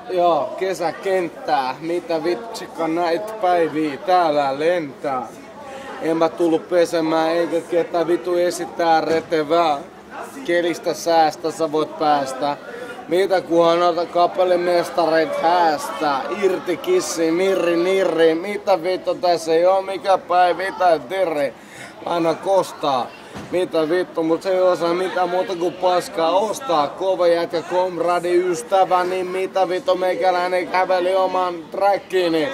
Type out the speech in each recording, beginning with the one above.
Joo, kesäkenttää. Mitä vitsika näitä päiviä täällä lentää. En mä tullut pesemään eikä ketä vitu esittää retevää. Kelistä säästä sä voit päästä. Mitä kunhan noita kapellimestareita häästää. Irti kissi, nirri. Mitä vittu tässä ei oo mikä päivä tai terri. Aina kostaa. Mitä vittu, mut se ei osaa mitään muuta kuin paskaa ostaa. Kova jätkä, komradi, ystävä, niin mitä vittu meikäläinen käveli oman trackiini.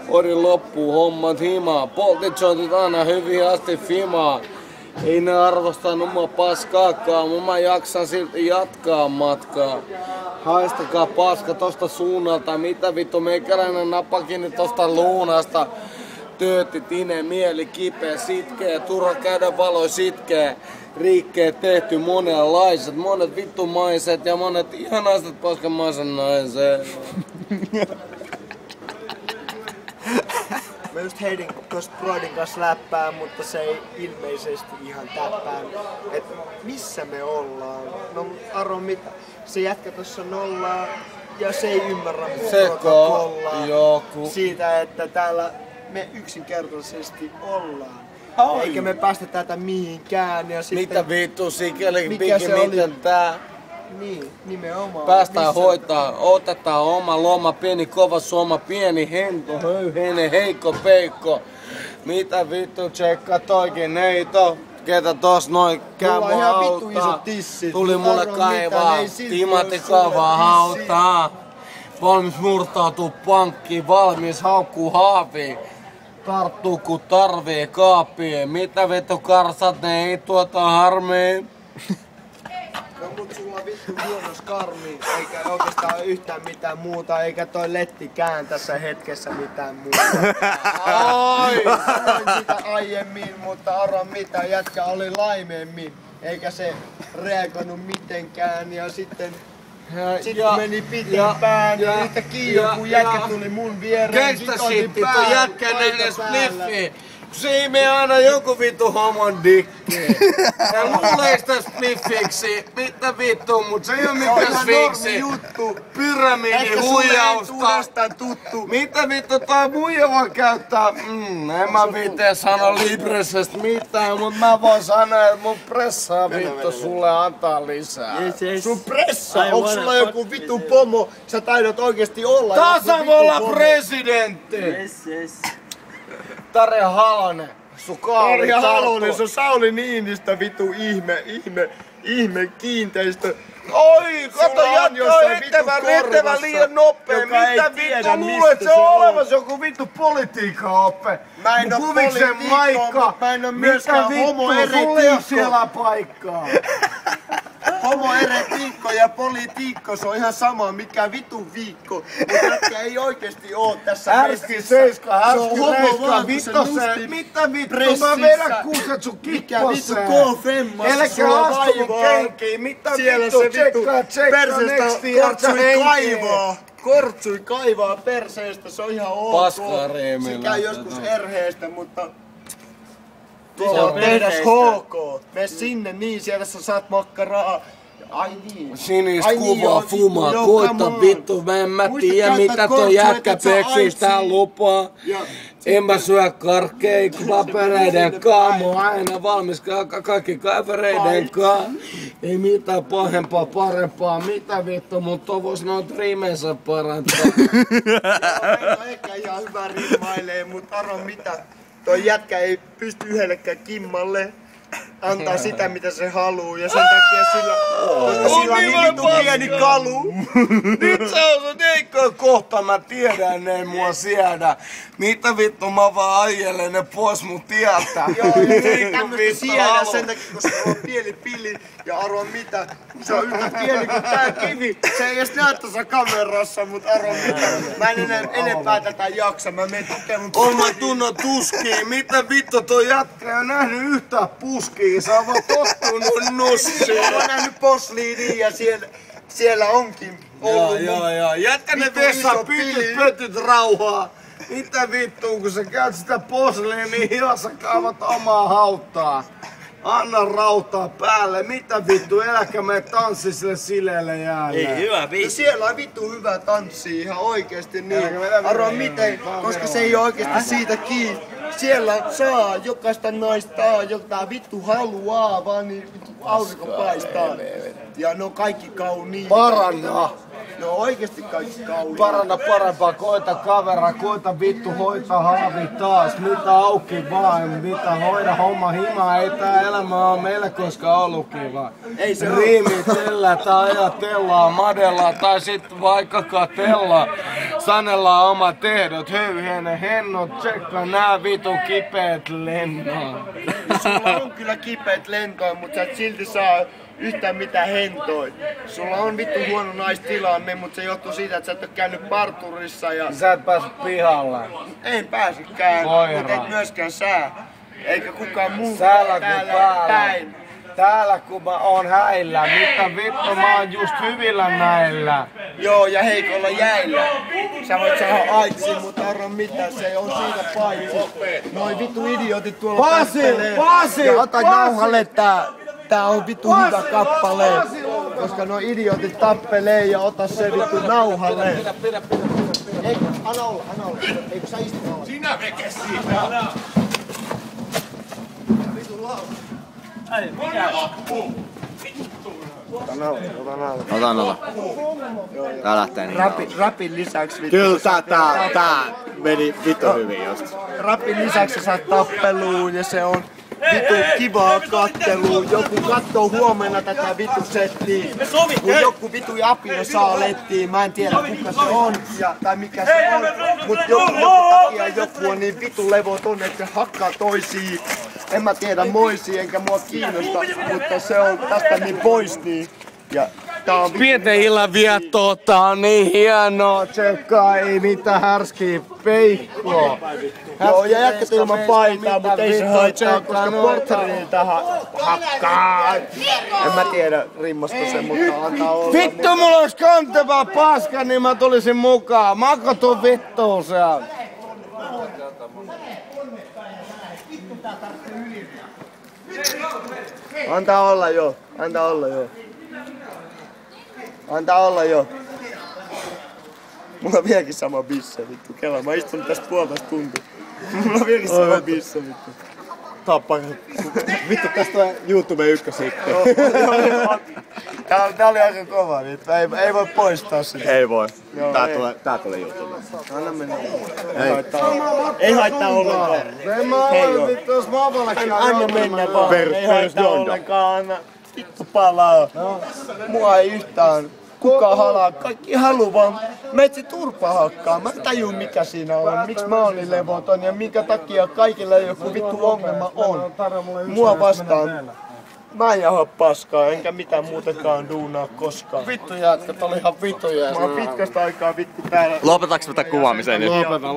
Odin loppuu hommat himaa. Poltit jointit aina hyvin asti fimaa. Ei ne arvostanut mua paskaakaan, mut mä jaksan silti jatkaa matkaa. Haistakaa paska tosta suunnalta, mitä vittu meikäläinen napakin tosta luunasta. Töötti, tine, mieli, kipeä, sitkeä, turha käydä valoi sitkeä. Riikkeet tehty monenlaiset, monet vittumaiset ja monet ihanaiset paskamaisen naiset. Mä just heitin tosta Broidin kanssa läppää, mutta se ei ilmeisesti ihan täppää. Et missä me ollaan? No arvo mitä? Se jätkä tossa nollaa ja se ei ymmärrä protokollaa siitä, että täällä me yksinkertaisesti ollaan. Eikä me päästä tätä mihinkään. Ja sitten, mitä vittu sikeli miten tää? Niin, nimenomaan. Päästään hoitaa, otetaan oma loma, pieni kova suoma, pieni hento, höyheinen, heikko peikko. Mitä vittu tsekka toikin neito? Ketä tos noin käy mua auttaa? Tuli mulle kaivaa, timati kavaa hautaa. Valmis murtautuu pankkiin, valmis haukkuu haaviin. Tarttuu ku tarvii kaapiin. Mitä vittu karsat, ne ei tuota harmiin. No mut sulla on vittu huonos karmi, eikä oikeastaan yhtään mitään muuta, eikä toi lettikään tässä hetkessä mitään muuta. Ai! Sanoin sitä aiemmin, mutta arva mitä, jätkä oli laimemmin, eikä se reagoinut mitenkään ja sitten meni pitempään ja yhtäkkiä joku jätkä tuli mun viereen. Gangsta shit, vittu jätkä näille spliffiin. Se ei mene aina joku vittu homon dikki. Ja luulee sitä spliffiksi. Mitä vittu, mut se ei oo mikään sfiksi. Pyramidi huijausta. Mitä vittu toi muija voi käyttää? En mä vittu sano Libresesta mitään, mut mä voin sanoa, että mun pressaa vittu sulle antaa lisää. Sun pressaa? Onks sulla joku vittu pomo? Sä taidot oikeesti olla tasavallan presidentti! Yes. Tarja Halonen, sun kaali Tarja Halonen, se on Sauli Niinistö vittu ihme kiinteistö. Oi, kato jätkä on riittävän liian nopea. Mitä vittu luulet, se on olemassa joku vittu politiikan oppe? Mä en oo poliitikko, mutta mä en oo myöskään homoeretiikko. Siellä paikkaa. Homoeretiikko ja politiikko, se on ihan sama, mikä vitun viikko. Mutta ei oikeesti oo tässä Härski 7, härski reiska, vittu se. Mitä vittu, mä vedän kuuset sun kippaseen. Mikä vittu K-femmas, eläkä astu mun kenkiin, mitä vittu, tsekkaa, kortsui kaivaa perseestä, se on ihan ok. Paskaa reemillä. Se käy joskus erheestä, mutta tuolla on tehdas HK. Mene sinne, niin sieltä sä saat makkaraa. Ai niin. Sinistä kuvaa fumaa, koita vittu, mä en tiedä mitä toi jätkä peksii tää lupaa. En mä syö karkkeja kavereiden kaa, mä oon aina valmis kaikki kavereiden kaa. Ei mitään pahempaa, parempaa, mitä vittu, mun tovos noit rimeensä parantaa. Joo, ehkä ihan hyvä rimailee, mut arvo mitä. Toi jätkä ei pysty yhdellekään kimmalle antaa sitä mitä se haluu ja sen takia sillä on niin vittu pieni kalu. Nyt se on se Deikko kohta, mä tiedän ne mua siedä. Mitä vittu mä vaan ajelen ne pois mun tieltä. Joo, ei tämmöstä siedä sen takia, koska on pieni pilli ja arvo mitä. Se on yhtä pieni kuin tää kivi. Se ei edes näe tuossa kamerassa, mut arvo mitä. Mä en enempää tätä jaksa, mä menen tukemaan. Oman tunnon tuskiin, mitä vittu toi jätkä ei nähnyt yhtään puskiin. Sä oot vaan tottunut nussiin. Mä oon nähnyt posliiniin ja siellä onkin ollut. Joo. Jätkä ne vessaan pötyt rauhaa. Mitä vittuu, kun sä käyt sitä posliiniin hiossa kaavat omaa hauttaa. Anna rautaa päälle, mitä vittu, eläkä me tanssi sille sileelle jäälle. Ei, hyvä biisi. Siellä on vittu hyvä tanssi ihan oikeesti niin. Arvaa miten, koska se ei oo oikeesti siitä kiinni. Siellä saa jokaista naista, jota vittu haluaa, vaan niin vittu aurinko paistaa. Ja ne on kaikki kauniita. Paranna! No oikeesti kaikki kauniita. Paranna parempaa, koita kavera, koita vittu hoitaa haavi taas. Mitä auki vaan, mitä hoida homma himaa. Ei tää elämä on meille koskaan ollut kiva. Ei se riimitellä tai ajatellaan, madella tai sit vaikka katella. Sanellaan omat ehdot, höyhenen hennot, tsekkaa nää vitu kipeät lennot. Sulla on kyllä kipeät lentoja, mutta sä et silti saa yhtään mitään hentoja. Sulla on vittu huono naistilanne, mutta se johtuu siitä, että sä et oo käynyt parturissa ja... Sä et päässyt pihalle. En pääsykään, mutta et myöskään sä. Eikä kukaan muu Täällä täällä päin. Täällä kun mä oon häillä, mitä vittu mä oon just hyvillä näillä. Joo, ja heikolla jäillä. Sä voit saada aitsin, mutta arvo mitä, se on siitä paitsi. Noi vittu idiotit tuolla tappelee. Ja ota nauhalle tää on vittu hyvä kappale. Koska noi idiotit tappelee ja ota se vittu nauhalle. Eikö, anna olla. Eikö sä istu alla? Sinä veke siitä! Vittu laulu. Ei, mikä loppu? Ota. Tää lähtee niin. Rapin lisäksi vittu. Kyllä tää meni vittu hyvin just. Rapin lisäksi saat tappeluun ja se on vittu kivaa katteluun. Joku kattoo huomenna tätä vittu settiä. Kun joku vittu apina saa lettiin, mä en tiedä kuka se on tai mikä se on. Mut joku takia joku on niin vittu levoton, että se hakkaa toisiin. En mä tiedä moisia enkä mua kiinnosta, mutta se on tästä niin pois niin. Ja tää on Pienten illan viettoa, tää on niin hienoa, tsekkaa, ei mitään härskiä peikkoa. Joo, ja jätkät ilman paitaa, mutta ei se haittaa, koska portterini tähän hakkaa. En mä tiedä rimmasta se, mutta antaa olla. Vittu, mulla olisi kantavaa paska, niin mä tulisin mukaan. Mako tuu vittuun siellä. Antaa olla jo. Mulla on vieläkin sama bissa vittu. Kela, mä istun tästä puolesta tuntia. Mulla on vieläkin sama bissa vittu. Vittu tästä on YouTube ykkösikko. Tää oli aika kova vittu. Ei voi poistaa sitä. Ei voi. Tää tulee YouTubeen. Anna mennä. Ei haittaa ollenkaan. En mä ole vittu, jos mä avallakin Anna mennä vaan. Ei haittaa ollenkaan. Anna vittu palaa. Mua ei yhtään. Kuka halaa? Kaikki haluu vaan metsi turpa hakkaa. Mä tajun mikä siinä on. Miksi mä olin levoton ja minkä takia kaikilla joku vittu ongelma on. Mua vastaan. Mä en jaha paskaa, enkä mitään muutakaan duunaa koskaan. Vittu jätkät, oli ihan vittu Mä oon pitkästä aikaa vittu täällä. Lopetaks tätä kuvaamiseen nyt? Lopetan.